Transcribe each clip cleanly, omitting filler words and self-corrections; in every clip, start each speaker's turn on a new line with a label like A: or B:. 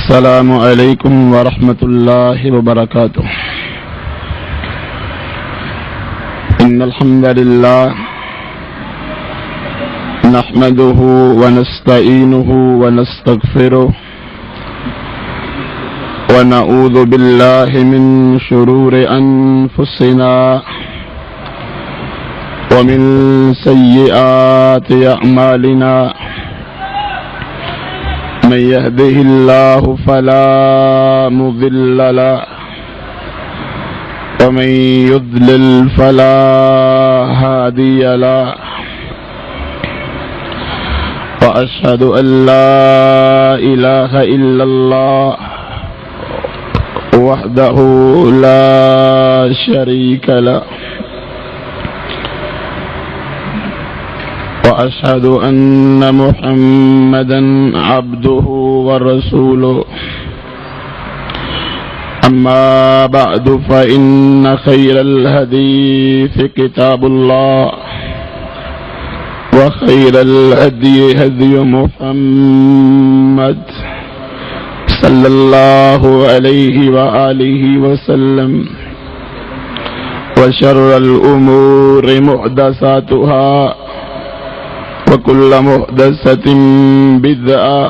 A: السلام علیکم ورحمۃ اللہ وبرکاتہ۔ ان الحمد للہ نحمده ونستعینه ونستغفره ونعوذ باللہ من شرور انفسنا ومن سیئات اعمالنا من يهده الله فلا مضل له ومن يضلل فلا هادي له وأشهد أن لا إله إلا الله وحده لا شريك له وأشهد أن محمدًا عبده ورسوله أما بعد فإن خير الحديث كتاب الله وخير الهدي هدي محمد صلى الله عليه وآله وسلم وشر الأمور محدثاتها وكل محدثة بدعة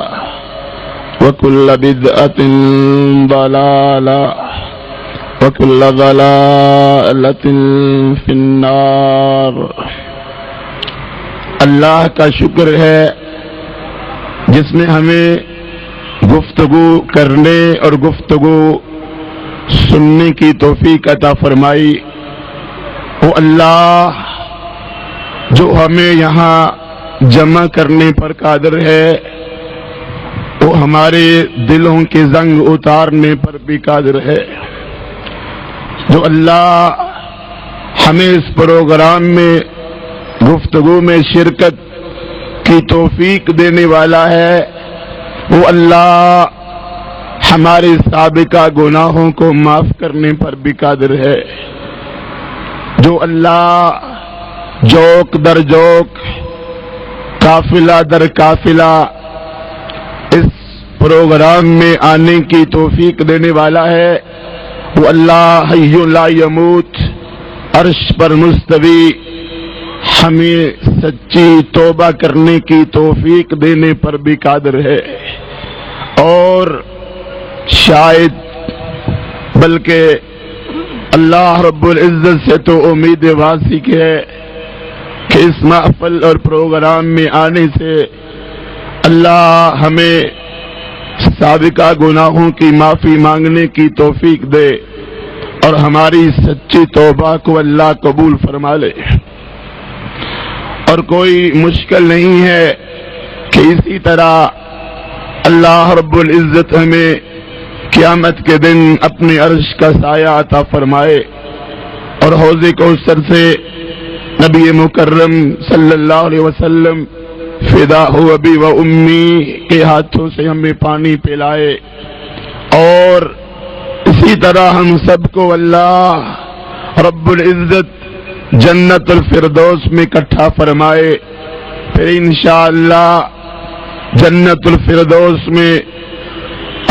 A: وكل بدعة ضلالة وكل ضلالة في النار۔ اللہ کا شکر ہے جس نے ہمیں گفتگو کرنے اور گفتگو سننے کی توفیق عطا فرمائی۔ وہ اللہ جو ہمیں یہاں جمع کرنے پر قادر ہے، وہ ہمارے دلوں کے زنگ اتارنے پر بھی قادر ہے۔ جو اللہ ہمیں اس پروگرام میں گفتگو میں شرکت کی توفیق دینے والا ہے، وہ اللہ ہمارے سابقہ گناہوں کو معاف کرنے پر بھی قادر ہے۔ جو اللہ جوک در جوک قافلہ در قافلہ اس پروگرام میں آنے کی توفیق دینے والا ہے، وہ اللہ حی لا یموت عرش پر مستوی ہمیں سچی توبہ کرنے کی توفیق دینے پر بھی قادر ہے، اور شاید بلکہ اللہ رب العزت سے تو امید واثق ہے کہ اس محفل اور پروگرام میں آنے سے اللہ ہمیں سابقہ گناہوں کی معافی مانگنے کی توفیق دے اور ہماری سچی توبہ کو اللہ قبول فرما لے۔ اور کوئی مشکل نہیں ہے کہ اسی طرح اللہ رب العزت ہمیں قیامت کے دن اپنے عرش کا سایہ عطا فرمائے اور حوض کوثر سے نبی مکرم صلی اللہ علیہ وسلم فدا ہو ابی و امی کے ہاتھوں سے ہمیں پانی پلائے، اور اسی طرح ہم سب کو اللہ رب العزت جنت الفردوس میں اکٹھا فرمائے۔ پھر انشاءاللہ جنت الفردوس میں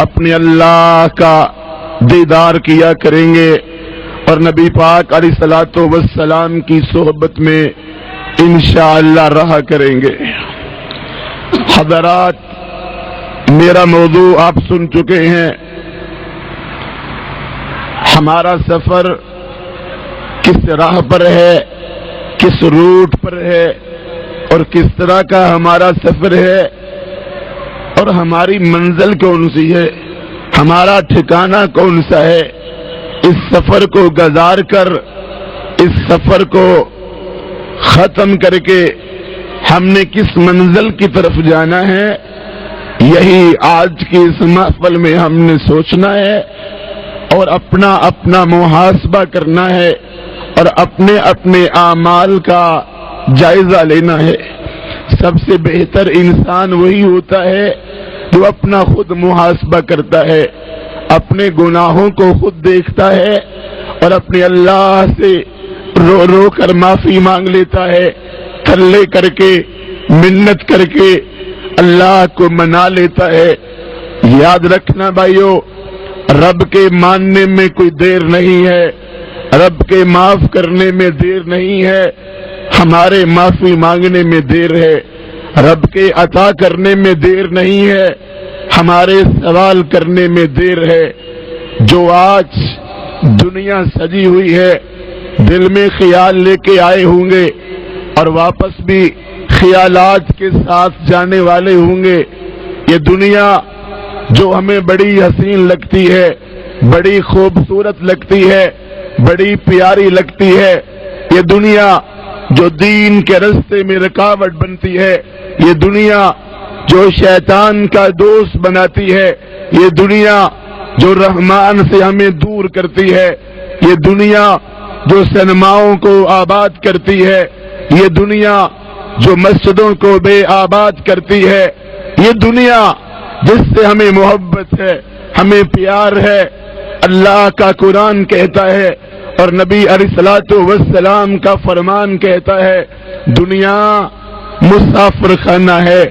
A: اپنے اللہ کا دیدار کیا کریں گے اور نبی پاک علیہ الصلوۃ والسلام کی صحبت میں انشاءاللہ رہا کریں گے۔ حضرات، میرا موضوع آپ سن چکے ہیں۔ ہمارا سفر کس راہ پر ہے، کس روٹ پر ہے، اور کس طرح کا ہمارا سفر ہے، اور ہماری منزل کون سی ہے، ہمارا ٹھکانہ کون سا ہے۔ اس سفر کو گزار کر، اس سفر کو ختم کر کے ہم نے کس منزل کی طرف جانا ہے، یہی آج کی اس محفل میں ہم نے سوچنا ہے اور اپنا اپنا محاسبہ کرنا ہے اور اپنے اپنے اعمال کا جائزہ لینا ہے۔ سب سے بہتر انسان وہی ہوتا ہے جو اپنا خود محاسبہ کرتا ہے، اپنے گناہوں کو خود دیکھتا ہے اور اپنے اللہ سے رو رو کر معافی مانگ لیتا ہے، تھلے کر کے منت کر کے اللہ کو منا لیتا ہے۔ یاد رکھنا بھائیو، رب کے ماننے میں کوئی دیر نہیں ہے، رب کے معاف کرنے میں دیر نہیں ہے، ہمارے معافی مانگنے میں دیر ہے، رب کے عطا کرنے میں دیر نہیں ہے، ہمارے سوال کرنے میں دیر ہے۔ جو آج دنیا سجی ہوئی ہے، دل میں خیال لے کے آئے ہوں گے اور واپس بھی خیالات کے ساتھ جانے والے ہوں گے۔ یہ دنیا جو ہمیں بڑی حسین لگتی ہے، بڑی خوبصورت لگتی ہے، بڑی پیاری لگتی ہے، یہ دنیا جو دین کے راستے میں رکاوٹ بنتی ہے، یہ دنیا جو شیطان کا دوست بناتی ہے، یہ دنیا جو رحمان سے ہمیں دور کرتی ہے، یہ دنیا جو سنماؤں کو آباد کرتی ہے، یہ دنیا جو مسجدوں کو بے آباد کرتی ہے، یہ دنیا جس سے ہمیں محبت ہے، ہمیں پیار ہے۔ اللہ کا قرآن کہتا ہے اور نبی علیہ الصلوۃ والسلام کا فرمان کہتا ہے، دنیا مسافر خانہ ہے۔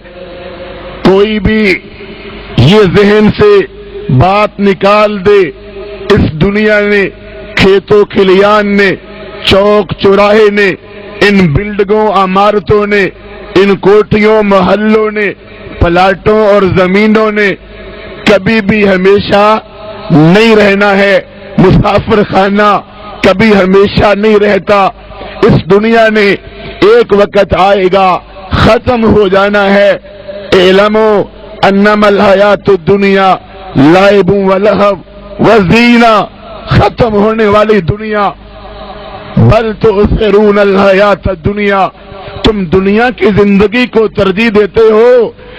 A: کوئی بھی یہ ذہن سے بات نکال دے، اس دنیا نے، کھیتوں کھلیان نے، چوک چوراہے نے، ان بلڈنگوں عمارتوں نے، ان کوٹھیوں محلوں نے، پلاٹوں اور زمینوں نے کبھی بھی ہمیشہ نہیں رہنا ہے۔ مسافر خانہ کبھی ہمیشہ نہیں رہتا۔ اس دنیا نے ایک وقت آئے گا، ختم ہو جانا ہے۔ اعلموا انما الحیات الدنیا لعب ولہو وزینہ، ختم ہونے والی دنیا۔ بل تؤثرون الحیات الدنیا، تم دنیا کی زندگی کو ترجیح دیتے ہو،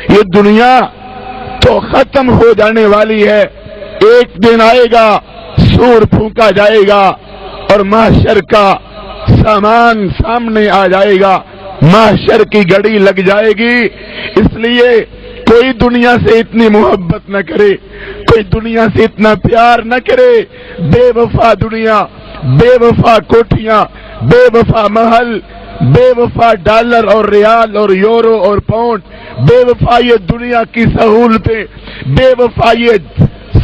A: یہ دنیا تو ختم ہو جانے والی ہے۔ ایک دن آئے گا، سور پھونکا جائے گا اور محشر کا سامان سامنے آ جائے گا، محشر کی گھڑی لگ جائے گی۔ اس لیے کوئی دنیا سے اتنی محبت نہ کرے، کوئی دنیا سے اتنا پیار نہ کرے۔ بے وفا دنیا، بے وفا کوٹھیاں، بے وفا محل، بے وفا ڈالر اور ریال اور یورو اور پاؤنڈ، بے وفا یہ دنیا کی سہولتیں، بے وفا یہ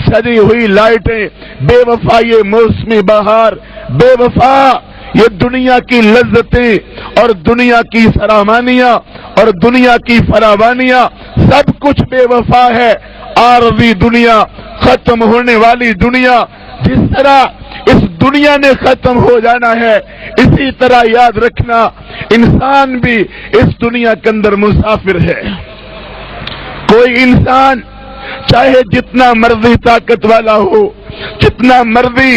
A: سجی ہوئی لائٹیں، بے وفا یہ موسمی بہار، بے وفا یہ دنیا کی لذتیں اور دنیا کی سرامانیاں اور دنیا کی فراوانیاں، سب کچھ بے وفا ہے۔ عارضی دنیا، ختم ہونے والی دنیا، جس طرح اس دنیا نے ختم ہو جانا ہے، اسی طرح یاد رکھنا انسان بھی اس دنیا کے اندر مسافر ہے۔ کوئی انسان چاہے جتنا مرضی طاقت والا ہو، جتنا مرضی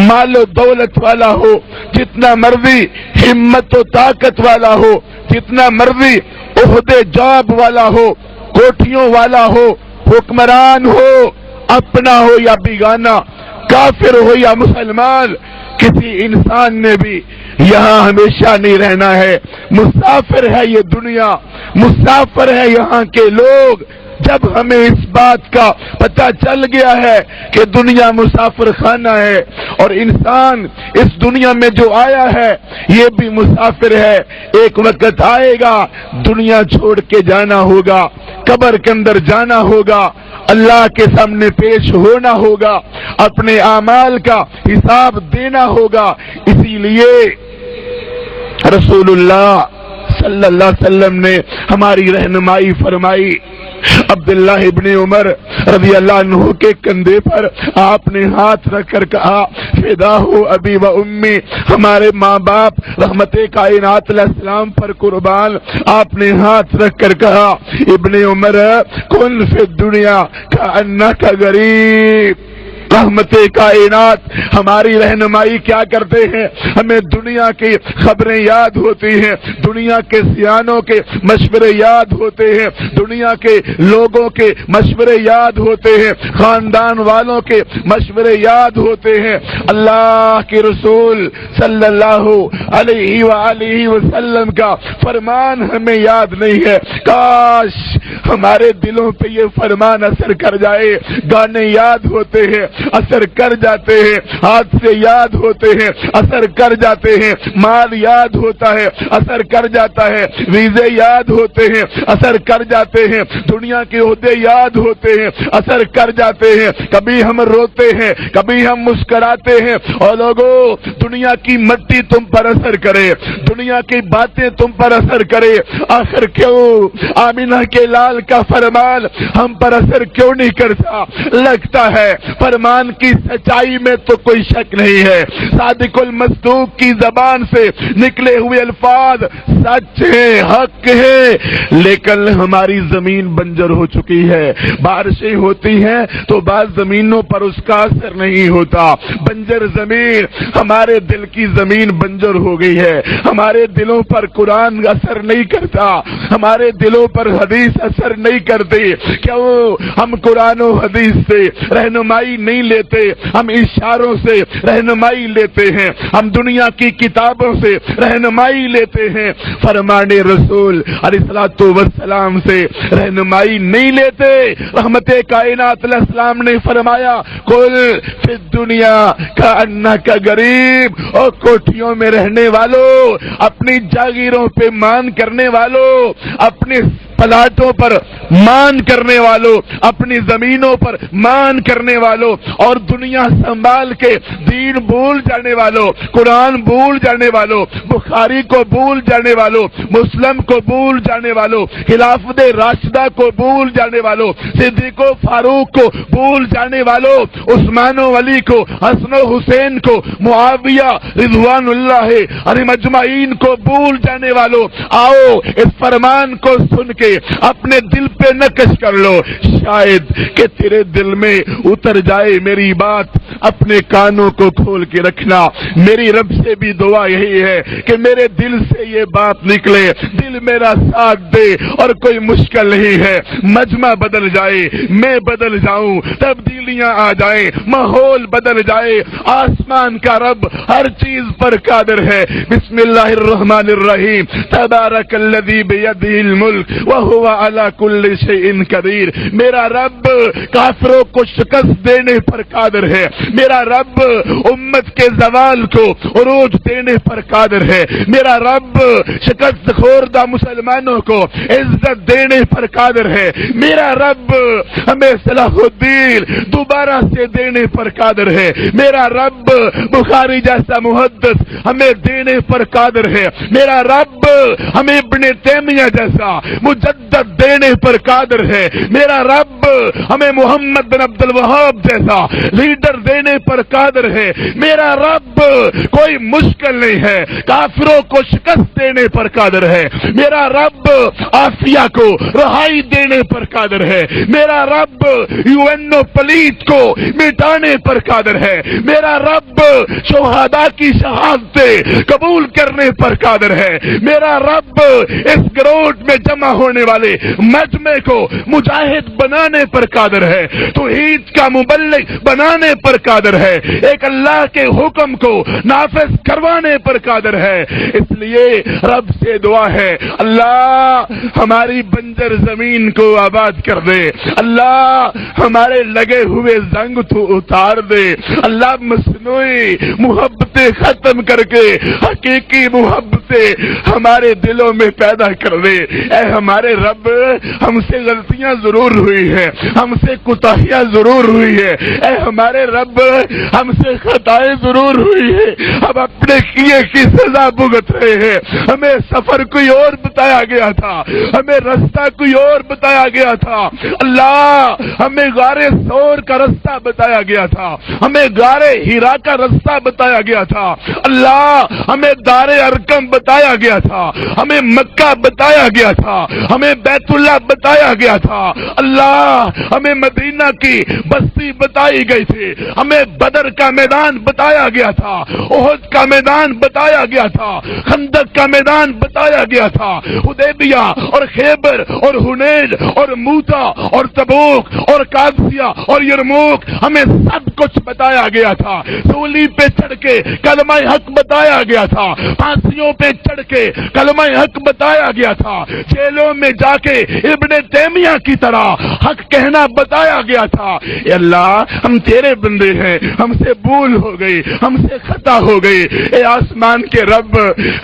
A: مال و دولت والا ہو، جتنا مرضی ہمت و طاقت والا ہو، جتنا مرضی عہدے جاب والا ہو، کوٹھیوں والا ہو، حکمران ہو، اپنا ہو یا بیگانہ، کافر ہو یا مسلمان، کسی انسان نے بھی یہاں ہمیشہ نہیں رہنا ہے۔ مسافر ہے یہ دنیا، مسافر ہے یہاں کے لوگ۔ جب ہمیں اس بات کا پتہ چل گیا ہے کہ دنیا مسافر خانہ ہے اور انسان اس دنیا میں جو آیا ہے یہ بھی مسافر ہے، ایک وقت آئے گا دنیا چھوڑ کے جانا ہوگا، قبر کے اندر جانا ہوگا، اللہ کے سامنے پیش ہونا ہوگا، اپنے اعمال کا حساب دینا ہوگا۔ اسی لیے رسول اللہ صلی اللہ علیہ وسلم نے ہماری رہنمائی فرمائی۔ عبداللہ ابن عمر رضی اللہ عنہ کے کندھے پر آپ نے ہاتھ رکھ کر کہا، فدا ہو ابی و امی، ہمارے ماں باپ رحمت کائنات علیہ السلام پر قربان۔ آپ نے ہاتھ رکھ کر کہا، ابن عمر کن فی الدنیا کأنک غریب۔ رحمت کائنات ہماری رہنمائی کیا کرتے ہیں؟ ہمیں دنیا کی خبریں یاد ہوتی ہیں، دنیا کے سیانوں کے مشورے یاد ہوتے ہیں، دنیا کے لوگوں کے مشورے یاد ہوتے ہیں، خاندان والوں کے مشورے یاد ہوتے ہیں۔ اللہ کے رسول صلی اللہ علیہ وآلہ وسلم کا فرمان ہمیں یاد نہیں ہے۔ کاش ہمارے دلوں پہ یہ فرمان اثر کر جائے۔ گانے یاد ہوتے ہیں، اثر کر جاتے ہیں، ہاتھ سے یاد ہوتے ہیں، اثر کر جاتے ہیں، مال یاد ہوتا ہے، اثر کر جاتا ہے، ویزے یاد ہوتے ہیں، اثر کر جاتے ہیں، دنیا کے عہدے یاد ہوتے ہیں، اثر کر جاتے ہیں، کبھی ہم روتے ہیں، کبھی ہم مسکراتے ہیں۔ اور لوگوں، دنیا کی مٹی تم پر اثر کرے، دنیا کی باتیں تم پر اثر کرے، آخر کیوں آمینہ کے لال کا فرمان ہم پر اثر کیوں نہیں کرتا؟ لگتا ہے فرمان کی سچائی میں تو کوئی شک نہیں ہے، صادق المصدوق کی زبان سے نکلے ہوئے الفاظ سچ ہے، حق ہے، لیکن ہماری زمین بنجر ہو چکی ہے، بارشیں ہوتی ہیں تو بعض زمینوں پر اس کا اثر نہیں ہوتا، بنجر زمین ہمارے دل کی زمین بنجر ہو گئی ہے، ہمارے دلوں پر قرآن اثر نہیں کرتا، ہمارے دلوں پر حدیث اثر نہیں کرتی، کیوں؟ ہم قرآن و حدیث سے رہنمائی نہیں لیتے، ہم اشاروں سے رہنمائی لیتے ہیں، ہم دنیا کی کتابوں سے رہنمائی لیتے ہیں، فرمان رسول علیہ الصلوۃ والسلام سے رہنمائی نہیں لیتے۔ رحمت کائنات علیہ السلام نے فرمایا قل فی الدنیا کأنک غریب، اور کوٹھیوں میں رہنے والوں، اپنی جاگیروں پہ مان کرنے والوں، اپنے پلاٹوں پر مان کرنے والوں، اپنی زمینوں پر مان کرنے والوں، اور دنیا سنبھال کے دین بھول جانے والوں، قرآن بھول جانے والوں، بخاری کو بھول جانے والوں، مسلم کو بھول جانے والوں، خلافت راشدہ کو بھول جانے والوں، صدیق و فاروق کو بھول جانے والوں، عثمان و علی کو، حسن و حسین کو، معاویہ رضوان اللہ علیہم اجمعین کو بھول جانے والوں، آؤ اس فرمان کو سن کے اپنے دل پہ نقش کر لو، شاید کہ تیرے دل میں اتر جائے میری بات، اپنے کانوں کو کھول کے رکھنا، میری رب سے بھی دعا یہی ہے کہ میرے دل سے یہ بات نکلے، دل میرا ساتھ دے، اور کوئی مشکل نہیں ہے، مجمع بدل جائے، میں بدل جاؤں، تبدیلیاں آ جائیں، ماحول بدل جائے، آسمان کا رب ہر چیز پر قادر ہے۔ بسم اللہ الرحمن الرحیم، تبارک الذی بیدہ الملک وہو علی کل شیء قدیر۔ میرا رب کافروں کو شکست دینے پر قادر ہے، میرا رب امت کے زوال کو عروج دینے پر قادر ہے، میرا رب شکست خوردہ مسلمانوں کو عزت دینے پر قادر ہے، میرا رب ہمیں صلاح الدین دوبارہ سے دینے پر قادر ہے، میرا رب بخاری جیسا محدث ہمیں دینے پر قادر ہے، میرا رب ہمیں ابن تیمیہ جیسا مجدد دینے پر قادر ہے، میرا رب ہمیں محمد بن عبد الوہاب جیسا لیڈر دینے پر قادر ہے، میرا رب کوئی مشکل نہیں ہے، کافروں کو شکست دینے پر قادر ہے، میرا رب آسیہ کو رہائی دینے پر قادر ہے، میرا رب یونو پلیت کو مٹانے پر قادر ہے، میرا رب شہداء کی شہادتیں قبول کرنے پر قادر ہے، میرا رب اس گروٹ میں جمع ہونے والے مجمع کو مجاہد بنانے پر قادر ہے، توحید کا مبلغ بنانے پر قادر ہے، ایک اللہ کے حکم کو نافذ کروانے پر قادر ہے۔ اس لیے رب سے دعا ہے اللہ ہماری بنجر زمین کو آباد کر دے، اللہ ہمارے لگے ہوئے زنگ تو اتار دے، اللہ مصنوعی محبتیں ختم کر کے حقیقی محبتیں ہمارے دلوں میں پیدا کر دے۔ اے ہمارے رب، ہم سے غلطیاں ضرور ہوئی ہیں، ہم سے کوتاہیاں ضرور ہوئی ہے، اے ہمارے رب ہم سے خطائیں ضرور ہوئی ہے، ہم اپنے کیے کی سزا بھگت رہے ہیں، ہمیں سفر کوئی اور بتایا گیا تھا، ہمیں رستہ کوئی اور بتایا گیا تھا، اللہ ہمیں غار ثور کا رستہ بتایا گیا تھا، ہمیں غار ہیرا کا رستہ بتایا گیا تھا، اللہ ہمیں دار ارقم بتایا گیا تھا، ہمیں مکہ بتایا گیا تھا، ہمیں بیت اللہ بتایا گیا تھا، اللہ ہمیں مدینہ کی بستی بتائی گئی تھی، ہمیں بدر کا میدان بتایا گیا تھا، احد کا میدان بتایا گیا تھا، خندق کا میدان بتایا گیا تھا، حدیبیہ اور خیبر اور حنین اور موتا اور تبوک اور قادسیہ اور یرموک ہمیں سب کچھ بتایا گیا تھا، سولی پہ چڑھ کے کلمہ حق بتایا گیا تھا، پھانسیوں پہ چڑھ کے کلمہ حق بتایا گیا تھا، جیلوں میں جا کے ابن تیمیہ کی طرح حق کہنا بتایا گیا تھا۔ اے اللہ ہم تیرے بندے بندے ہیں، ہم سے بھول ہو گئی، ہم سے خطا ہو گئی۔ اے آسمان کے رب،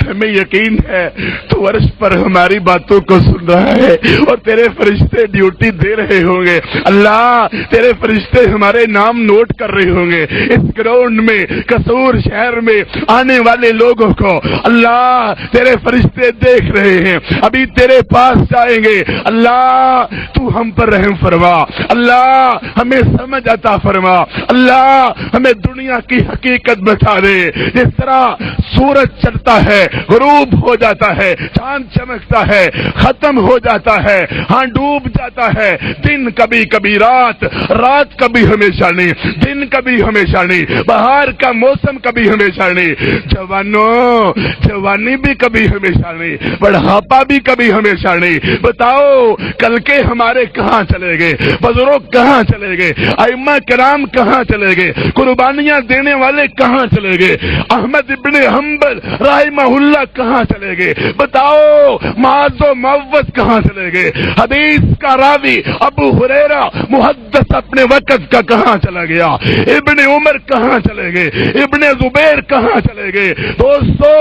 A: ہمیں یقین ہے تو عرش پر ہماری باتوں کو سن رہا ہے اور تیرے فرشتے ڈیوٹی دے رہے ہوں گے۔ اللہ، تیرے فرشتے ہمارے نام نوٹ کر رہے ہوں گے۔ اس گراؤنڈ میں، قصور شہر میں آنے والے لوگوں کو اللہ تیرے فرشتے دیکھ رہے ہیں، ابھی تیرے پاس جائیں گے۔ اللہ تو ہم پر رحم فرما، اللہ ہمیں سمجھ عطا فرما، اللہ ہمیں دنیا کی حقیقت بتا دے۔ جس طرح سورج چڑھتا ہے، غروب ہو جاتا ہے، چاند چمکتا ہے، ختم ہو جاتا ہے، ہاں ڈوب جاتا ہے، دن کبھی کبھی رات، رات کبھی ہمیشہ نہیں، دن کبھی ہمیشہ نہیں، بہار کا موسم کبھی ہمیشہ نہیں، جوانوں جوانی بھی کبھی ہمیشہ نہیں، بڑھاپا بھی کبھی ہمیشہ نہیں۔ بتاؤ کل کے ہمارے کہاں چلے گئے، بزرگ کہاں چلے گئے، ائمہ کرام کہاں چلے گئے، قربانیاں دینے والے کہاں چلے گئے، احمد ابن حنبل رحمہ اللہ کہاں چلے گئے، بتاؤ معاذ و معوذ کہاں چلے گئے، حدیث کا راوی ابو ہریرہ محدث اپنے وقت کا کہاں چلا گیا، ابن عمر کہاں چلے گئے، ابن زبیر کہاں چلے گئے۔ دوستو،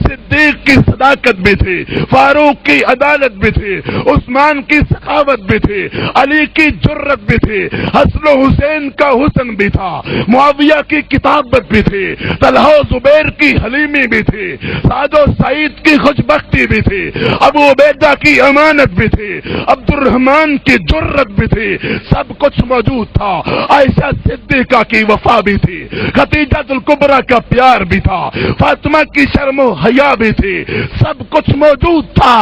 A: صدیق کی صداقت بھی تھی، فاروق کی عدالت بھی تھی، عثمان کی سخاوت بھی تھی، علی کی جرت بھی تھی، حسن و حسین کا حسن بھی تھا، معاویہ کی کتابت بھی تھی، طلحہ و زبیر کی حلیمی بھی تھی، سعد و سعید کی خوشبختی بھی تھی، ابو عبیدہ کی امانت بھی تھی، عبد الرحمن کی جرت بھی تھی، سب کچھ موجود تھا۔ عائشہ صدیقہ کی وفا بھی تھی، خدیجہ الکبریٰ کا پیار بھی تھا، فاطمہ کی شرم و حیا بھی تھی، سب کچھ موجود تھا۔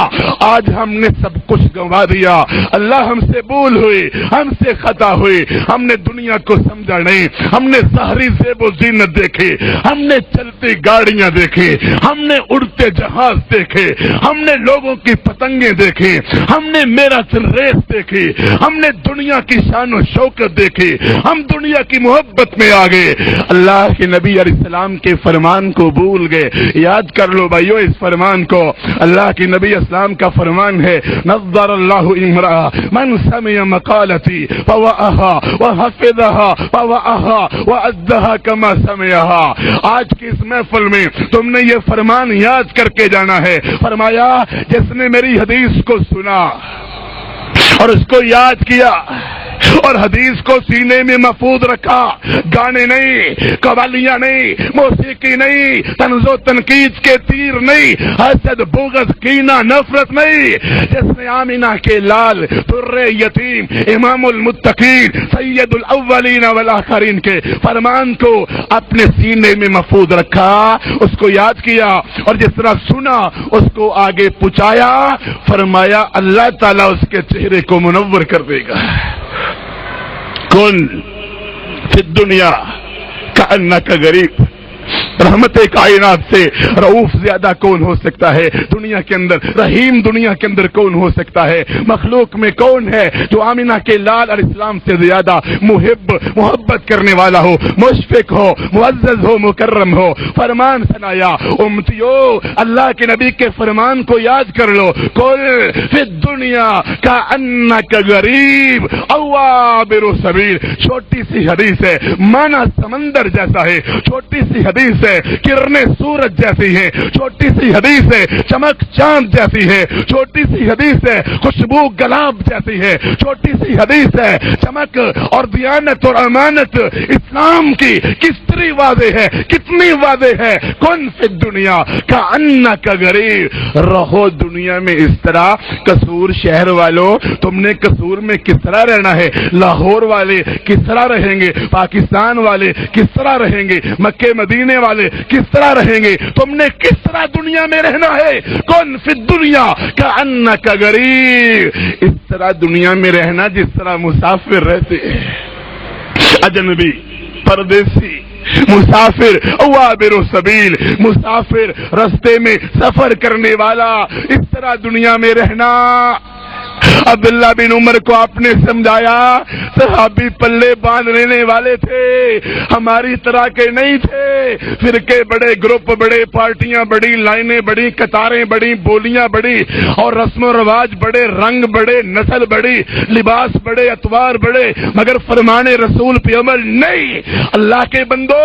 A: آج ہم نے سب کچھ گنوا دیا، اللہ ہم سے بھول ہوئی، ہم سے خطا ہوئی، ہم نے دنیا کو سمجھا نہیں، ہم نے ظاہری زیب و زینت دیکھی، ہم نے چلتی گاڑیاں دیکھی، ہم نے اڑتے جہاز دیکھے، ہم نے لوگوں کی پتنگیں دیکھی، ہم نے میراثن ریس دیکھی، ہم نے دنیا کی شان و شوکت دیکھی، ہم دنیا کی محبت میں آ گئے، اللہ کے نبی علیہ السلام کے فرمان کو بھول گئے۔ یاد کر لو بھائیو اس فرمان کو، اللہ کے نبی اسلام کا فرمان ہے، نظر اللہ امرأ من سمع مقالتی فوعها وحفظها فوعها وعدها كما سمعها۔ آج کی اس محفل میں تم نے یہ فرمان یاد کر کے جانا ہے۔ فرمایا جس نے میری حدیث کو سنا اور اس کو یاد کیا اور حدیث کو سینے میں محفوظ رکھا، گانے نہیں، قوالیاں نہیں، موسیقی نہیں، طنز و تنقید کے تیر نہیں، حسد بغض کینہ نفرت نہیں، جس نے آمینہ کے لال در یتیم امام المتقین سید الاولین والآخرین کے فرمان کو اپنے سینے میں محفوظ رکھا، اس کو یاد کیا اور جس طرح سنا اس کو آگے پہنچایا، فرمایا اللہ تعالیٰ اس کے چہرے کو منور کر دے گا۔ کن فی الدنیا کأنک غریب، رحمت کائنات سے رؤوف زیادہ کون ہو سکتا ہے دنیا کے اندر، رحیم دنیا کے اندر کون ہو سکتا ہے، مخلوق میں کون ہے جو آمینہ کے لال علیہ السلام سے زیادہ محبت کرنے والا ہو، مشفق ہو، معزز ہو، مکرم ہو۔ فرمان سنایا، امتیو اللہ کے نبی کے فرمان کو یاد کر لو، کل فی الدنیا کأنک غریب او عابر سبیل، چھوٹی سی حدیث ہے، مانا سمندر جیسا ہے، چھوٹی سی حدیث ہے، کرنے سورج جیسی ہے، چھوٹی سی حدیث ہے، چمک چاند جیسی ہے، چھوٹی سی حدیث ہے، خوشبو گلاب جیسی ہے، چھوٹی سی حدیث ہے، چمک اور دیانت اور امانت اسلام کی کتنی واضح ہے، کتنی واضح ہے۔ کن فی الدنیا کأنک غریب، رہو دنیا میں اس طرح۔ قصور شہر والوں، تم نے قصور میں کس طرح رہنا ہے، لاہور والے کس طرح رہیں گے، پاکستان والے کس طرح رہیں گے، مکہ مدینے والے کس طرح رہیں گے، تم نے کس طرح دنیا میں رہنا ہے۔ کن فی الدنیا کأنک غریب، اس طرح دنیا میں رہنا جس طرح مسافر رہتے ہیں، اجنبی، پردیسی، مسافر، عابر السبیل، مسافر، رستے میں سفر کرنے والا، اس طرح دنیا میں رہنا۔ عبداللہ بن عمر کو آپ نے سمجھایا صحابی پلے باندھ لینے والے تھے، ہماری طرح کے نہیں تھے، فرقے بڑے، گروپ بڑے، پارٹیاں بڑی، لائنیں بڑی، قطاریں بڑی، بولیاں بڑی اور رسم و رواج بڑے، رنگ بڑے، نسل بڑی، لباس بڑے، اتوار بڑے، مگر فرمان رسول پہ عمل نہیں۔ اللہ کے بندو،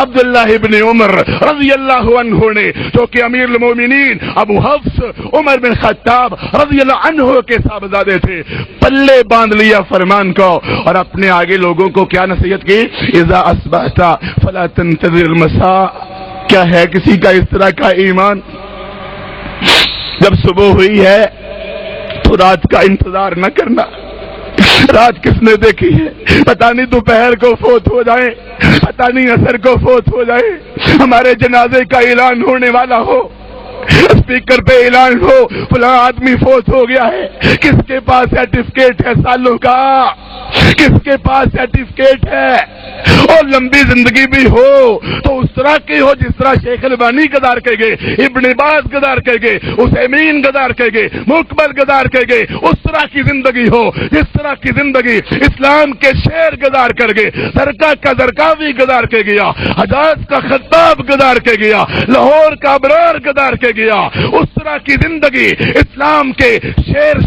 A: عبداللہ ابن عمر رضی اللہ عنہ نے جو کہ امیر المومنین ابو حفص عمر بن خطاب رضی اللہ عنہ کے صاحبزادے تھے، پلے باندھ لیا فرمان کو اور اپنے آگے لوگوں کو کیا نصیحت کی؟ اذا اصبحت فلا تنتظر المساء۔ کیا ہے کسی کا اس طرح کا ایمان؟ جب صبح ہوئی ہے تو رات کا انتظار نہ کرنا۔ رات کس نے دیکھی ہے؟ پتہ نہیں دوپہر کو فوت ہو جائے، پتہ نہیں عصر کو فوت ہو جائے، ہمارے جنازے کا اعلان ہونے والا ہو، اسپیکر پہ اعلان ہو فلاں آدمی فوت ہو گیا ہے، کس کے پاس سرٹیفکیٹ ہے سالوں کا؟ کس کے پاس سرٹیفکیٹ ہے؟ اور لمبی زندگی بھی ہو تو اس طرح کی ہو جس طرح شیخ البانی گزار کے گئے، ابن باز گزار کے گئے، عثیمین گزار کے گئے، مقبل گزار کے گئے، اس طرح کی زندگی ہو جس طرح کی زندگی اسلام کے شیر گزار کر گئے، زرکا کا زرکاوی گزار کے گیا، حجاز کا خطاب گزار کے گیا، لاہور کا ابرار گزار کے گیا، اس طرح کی زندگی اسلام کے شیر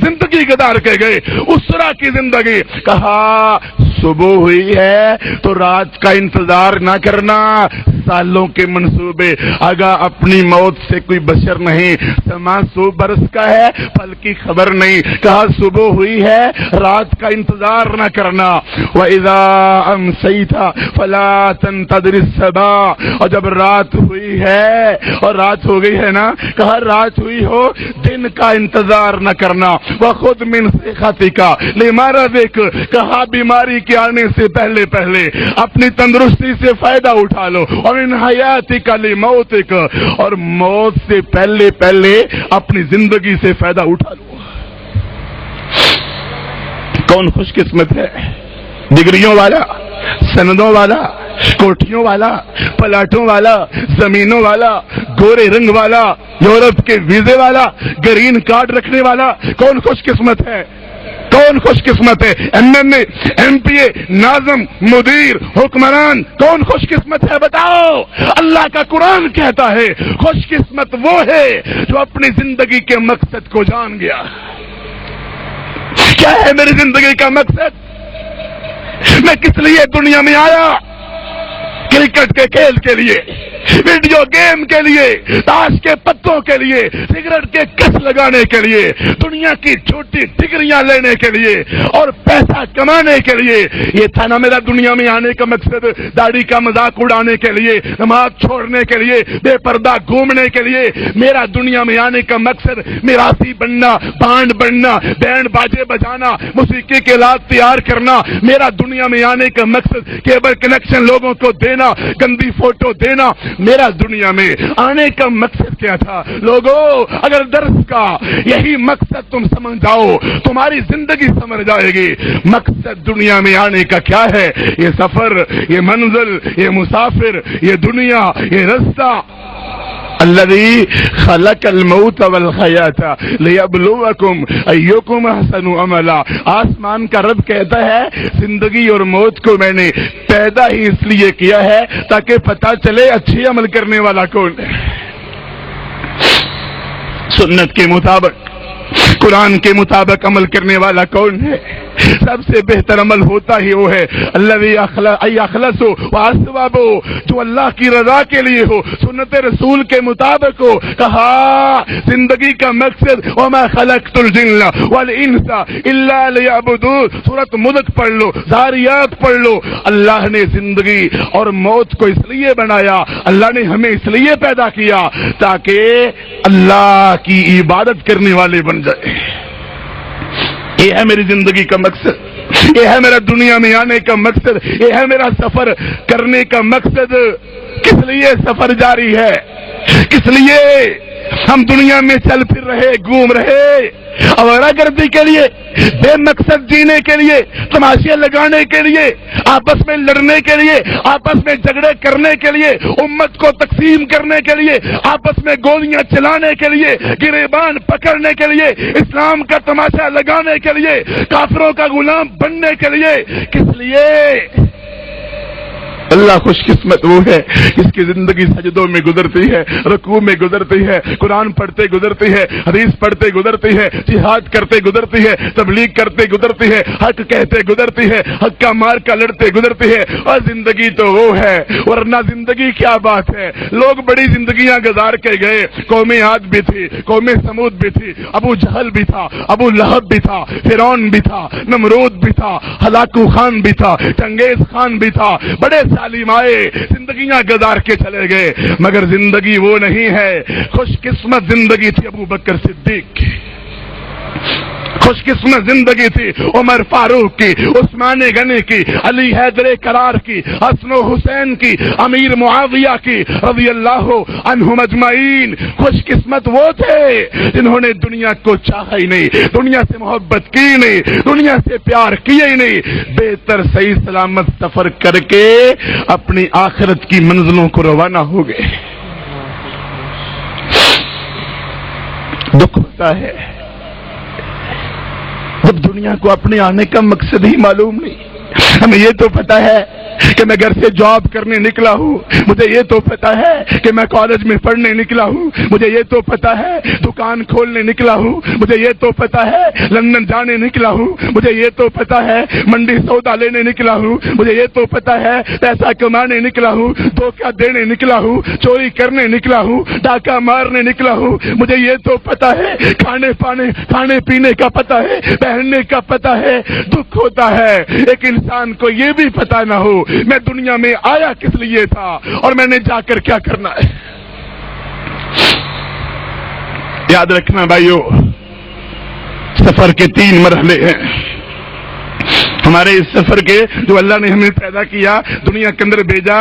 A: زندگی گزار کے گئے، اس طرح کی زندگی۔ کہا صبح ہوئی ہے تو رات کا انتظار نہ کرنا، سالوں کے منصوبے، اگر اپنی موت سے کوئی بشر نہیں، سما 100 برس کا ہے، پل کی خبر نہیں۔ کہا صبح ہوئی ہے رات کا انتظار نہ کرنا۔ وَإِذَا أَمْسَيْتَ فَلَا تَنْتَظِرِ الصَّبَاحَ، اور جب رات ہوئی ہے اور رات ہو گئی ہے نا، کہا رات ہوئی ہو دن کا انتظار نہ کرنا۔ وَخُذْ مِنْ صِحَّتِكَ لِمَرَضِكَ، کہا بیماری کے آنے سے پہلے اپنی تندرستی سے فائدہ اٹھا لو، اور مِنْ حَيَاتِكَ لِمَوْتِكَ، اور موت سے پہلے اپنی زندگی سے فائدہ اٹھا لو۔ کون خوش قسمت ہے؟ ڈگریوں والا، سندوں والا، کوٹھیوں والا، پلاٹوں والا، زمینوں والا، گورے رنگ والا، یورپ کے ویزے والا، گرین کارڈ رکھنے والا، کون خوش قسمت ہے؟ کون خوش قسمت ہے؟ ایم این اے، ایم پی اے، ناظم، مدیر، حکمران، کون خوش قسمت ہے؟ بتاؤ۔ اللہ کا قرآن کہتا ہے خوش قسمت وہ ہے جو اپنی زندگی کے مقصد کو جان گیا۔ کیا ہے میری زندگی کا مقصد؟ میں کس لیے دنیا میں آیا؟ کرکٹ کے کھیل کے لیے، ویڈیو گیم کے لیے، تاش کے پتوں کے لیے، سگریٹ کے کس لگانے کے لیے، دنیا کی چھوٹی ڈگریاں لینے کے لیے اور پیسہ کمانے کے لیے؟ یہ تھا نا میرا دنیا میں آنے کا مقصد؟ داڑھی کا مذاق اڑانے کے لیے، نماز چھوڑنے کے لیے، بے پردہ گھومنے کے لیے؟ میرا دنیا میں آنے کا مقصد میراثی بننا، بانڈ بننا، بینڈ باجے بجانا، موسیقی کے آلات تیار کرنا۔ میرا دنیا میں آنے کا مقصد کیبل کنیکشن لوگوں کو دینا، گندی فوٹو دینا۔ میرا دنیا میں آنے کا مقصد کیا تھا؟ لوگوں، اگر درس کا یہی مقصد تم سمجھ جاؤ تمہاری زندگی سمجھ جائے گی۔ مقصد دنیا میں آنے کا کیا ہے؟ یہ سفر، یہ منزل، یہ مسافر، یہ دنیا، یہ رستہ۔ الذي خلق الموت والحیاة لیبلوکم ایکم احسن عملا۔ آسمان کا رب کہتا ہے زندگی اور موت کو میں نے پیدا ہی اس لیے کیا ہے تاکہ پتہ چلے اچھے عمل کرنے والا کون ہے۔ سنت کے مطابق، قرآن کے مطابق عمل کرنے والا کون ہے؟ سب سے بہتر عمل ہوتا ہی وہ ہے الذی اخلص واصواب، جو اللہ کی رضا کے لیے ہو، سنت رسول کے مطابق ہو۔ کہا زندگی کا مقصد وما خلقت الجن والانس الا لیعبدون۔ سورۃ ملک پڑھ لو، ذاریات پڑھ لو۔ اللہ نے زندگی اور موت کو اس لیے بنایا، اللہ نے ہمیں اس لیے پیدا کیا تاکہ اللہ کی عبادت کرنے والے بن جائے۔ یہ ہے میری زندگی کا مقصد، یہ ہے میرا دنیا میں آنے کا مقصد، یہ ہے میرا سفر کرنے کا مقصد۔ کس لیے سفر جاری ہے؟ کس لیے؟ ہم دنیا میں چل پھر رہے، گھوم رہے، آوارہ گردی کے لیے، بے مقصد جینے کے لیے، تماشے لگانے کے لیے، آپس میں لڑنے کے لیے، آپس میں جھگڑے کرنے کے لیے، امت کو تقسیم کرنے کے لیے، آپس میں گولیاں چلانے کے لیے، گریبان پکڑنے کے لیے، اسلام کا تماشا لگانے کے لیے، کافروں کا غلام بننے کے لیے، کس لیے؟ اللہ خوش قسمت وہ ہے جس کی زندگی سجدوں میں گزرتی ہے، رکوع میں گزرتی ہے، قرآن پڑھتے گزرتی ہے، حدیث پڑھتے گزرتی ہے، جہاد کرتے گزرتی ہے، تبلیغ کرتے گزرتی ہے، حق کہتے گزرتی ہے، حق کا مار کا لڑتے گزرتی ہے۔ اور زندگی تو وہ ہے، ورنہ زندگی کیا بات ہے۔ لوگ بڑی زندگیاں گزار کے گئے، قوم عاد بھی تھی، قوم سمود بھی تھی، ابو جہل بھی تھا، ابو لہب بھی تھا، فرعون بھی تھا، نمرود بھی تھا، ہلاکو خان بھی تھا، چنگیز خان بھی تھا، بڑے سالم آئے، زندگیاں گزار کے چلے گئے، مگر زندگی وہ نہیں ہے۔ خوش قسمت زندگی تھی ابو بکر صدیق کی، خوش قسمت زندگی تھی عمر فاروق کی، عثمان غنی کی، علی حیدر کرار کی، حسن و حسین کی، امیر معاویہ کی رضی اللہ عنہم اجمعین۔ خوش قسمت وہ تھے جنہوں نے دنیا کو چاہا ہی نہیں، دنیا سے محبت کی نہیں، دنیا سے پیار کیا ہی نہیں، بہتر صحیح سلامت سفر کر کے اپنی آخرت کی منزلوں کو روانہ ہو گئے۔ دکھ ہوتا ہے جب دنیا کو اپنے آنے کا مقصد ہی معلوم نہیں۔ ہمیں یہ تو پتا ہے کہ میں گھر سے جاب کرنے نکلا ہوں، مجھے یہ تو پتا ہے کہ میں کالج میں پڑھنے نکلا ہوں، مجھے یہ تو پتا ہے دکان کھولنے نکلا ہوں، مجھے یہ تو پتا ہے لندن جانے نکلا ہوں، مجھے یہ تو پتا ہے منڈی سودا لینے نکلا ہوں، مجھے یہ تو پتا ہے پیسہ کمانے نکلا ہوں، دھوکہ دینے نکلا ہوں، چوری کرنے نکلا ہوں، ڈاکہ مارنے نکلا ہوں، مجھے یہ تو پتا ہے کھانے پینے کا پتا ہے، پہننے کا پتا ہے۔ دکھ ہوتا ہے ایک انسان کو یہ بھی پتا نہ ہو میں دنیا میں آیا کس لیے تھا اور میں نے جا کر کیا کرنا ہے۔ یاد رکھنا بھائیو، سفر کے 3 مرحلے ہیں ہمارے اس سفر کے، جو اللہ نے ہمیں پیدا کیا، دنیا کے اندر بھیجا،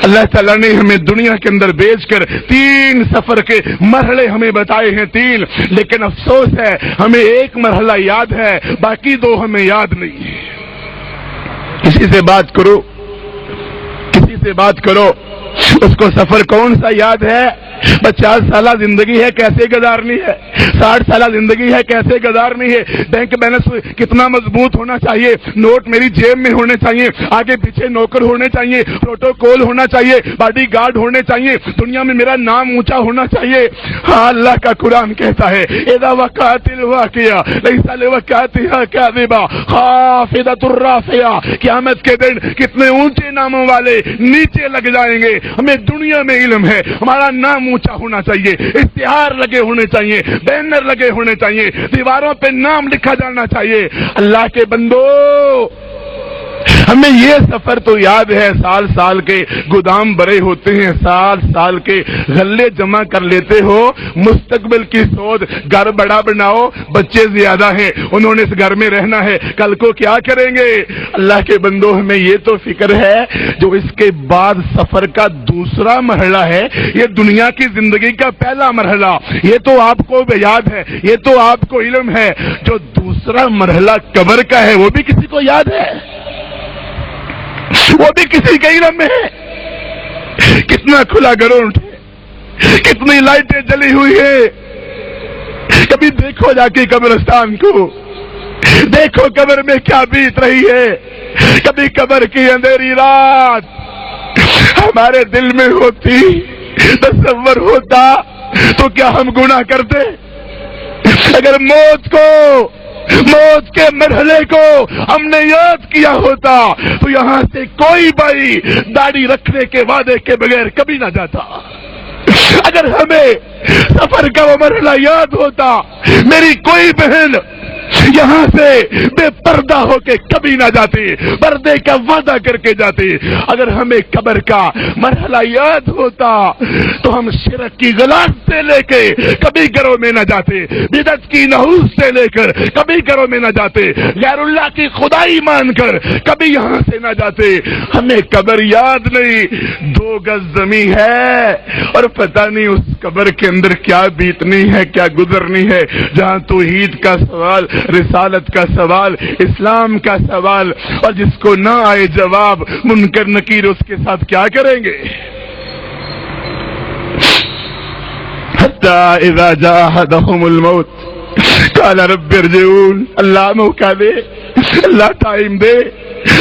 A: اللہ تعالیٰ نے ہمیں دنیا کے اندر بھیج کر 3 سفر کے مرحلے ہمیں بتائے ہیں 3، لیکن افسوس ہے ہمیں ایک مرحلہ یاد ہے، باقی 2 ہمیں یاد نہیں ہے۔ کسی سے بات کرو، کسی سے بات کرو، اس کو سفر کون سا یاد ہے؟ 50 سالہ زندگی ہے کیسے گزارنی ہے، 60 سالہ زندگی ہے کیسے گزارنی ہے، بینک بیلنس کتنا مضبوط ہونا چاہیے، نوٹ میری جیب میں ہونے چاہیے، آگے پیچھے نوکر ہونے چاہیے، پروٹوکول ہونا چاہیے، باڈی گارڈ ہونے چاہیے، دنیا میں میرا نام اونچا ہونا چاہیے۔ ہاں، اللہ کا قرآن کہتا ہے اذا وقعت الواقعہ لیس لوقعتها کاذبہ خافضۃ الرافعہ، قیامت کے دن کتنے اونچے ناموں والے نیچے لگ جائیں گے۔ ہمیں دنیا میں علم ہے، ہمارا نام اونچا ہونا چاہیے، اشتہار لگے ہونے چاہیے، بینر لگے ہونے چاہیے، دیواروں پہ نام لکھا جانا چاہیے۔ اللہ کے بندو، ہمیں یہ سفر تو یاد ہے، سال سال کے گودام بڑے ہوتے ہیں، سال سال کے غلے جمع کر لیتے ہو، مستقبل کی سوچ، گھر بڑا بناؤ، بچے زیادہ ہیں، انہوں نے اس گھر میں رہنا ہے، کل کو کیا کریں گے؟ اللہ کے بندو، ہمیں یہ تو فکر ہے جو اس کے بعد سفر کا دوسرا مرحلہ ہے، یہ دنیا کی زندگی کا پہلا مرحلہ، یہ تو آپ کو یاد ہے، یہ تو آپ کو علم ہے، جو دوسرا مرحلہ قبر کا ہے وہ بھی کسی کو یاد ہے؟ وہ بھی کسی کے علم میں ہے؟ کتنا کھلا گراؤنڈ ہے، کتنی لائٹیں جلی ہوئی ہے، کبھی دیکھو جا کے قبرستان کو، دیکھو قبر میں کیا بیت رہی ہے۔ کبھی قبر کی اندھیری رات ہمارے دل میں ہوتی، تصور ہوتا تو کیا ہم گناہ کرتے؟ اگر موت کے مرحلے کو ہم نے یاد کیا ہوتا تو یہاں سے کوئی بھائی داڑھی رکھنے کے وعدے کے بغیر کبھی نہ جاتا۔ اگر ہمیں سفر کا وہ مرحلہ یاد ہوتا، میری کوئی بہن یہاں سے بے پردہ ہو کے کبھی نہ جاتے، پردے کا وعدہ کر کے جاتے۔ اگر ہمیں قبر کا مرحلہ یاد ہوتا تو ہم شرک کی غلاظ سے لے کے کبھی گھروں میں نہ جاتے، بدعت کی نحوس سے لے کر کبھی گھروں میں نہ جاتے، غیر اللہ کی خدائی مان کر کبھی یہاں سے نہ جاتے۔ ہمیں قبر یاد نہیں، 2 گز زمین ہے اور پتہ نہیں اس قبر کے اندر کیا بیتنی ہے، کیا گزرنی ہے، جہاں توحید کا سوال، رسالت کا سوال، اسلام کا سوال، اور جس کو نہ آئے جواب، منکر نکیر اس کے ساتھ کیا کریں گے؟ حتی اذا جاء احدهم الموت قال رب ارجعون۔ اللہ موقع دے، اللہ ٹائم دے۔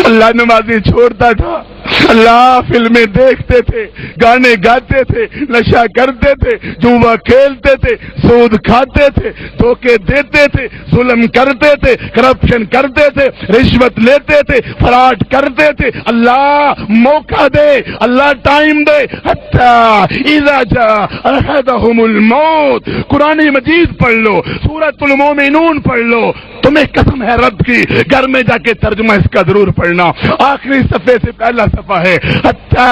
A: اللہ نمازیں چھوڑتا تھا، اللہ فلمیں دیکھتے تھے، گانے گاتے تھے، نشہ کرتے تھے، جوا کھیلتے تھے، سود کھاتے تھے، دھوکے دیتے تھے، ظلم کرتے تھے، کرپشن کرتے تھے، رشوت لیتے تھے، فراڈ کرتے تھے۔ اللہ موقع دے، اللہ ٹائم دے۔ حتی اذا جاء احدهم الموت، قرآن مجید پڑھ لو، سورۃ المومنون پڑھ لو، تمہیں قسم ہے رب کی، گھر میں جا کے ترجمہ اس کا ضرور پڑھنا، آخری صفحے سے پہلا صفحہ ہے۔ حتی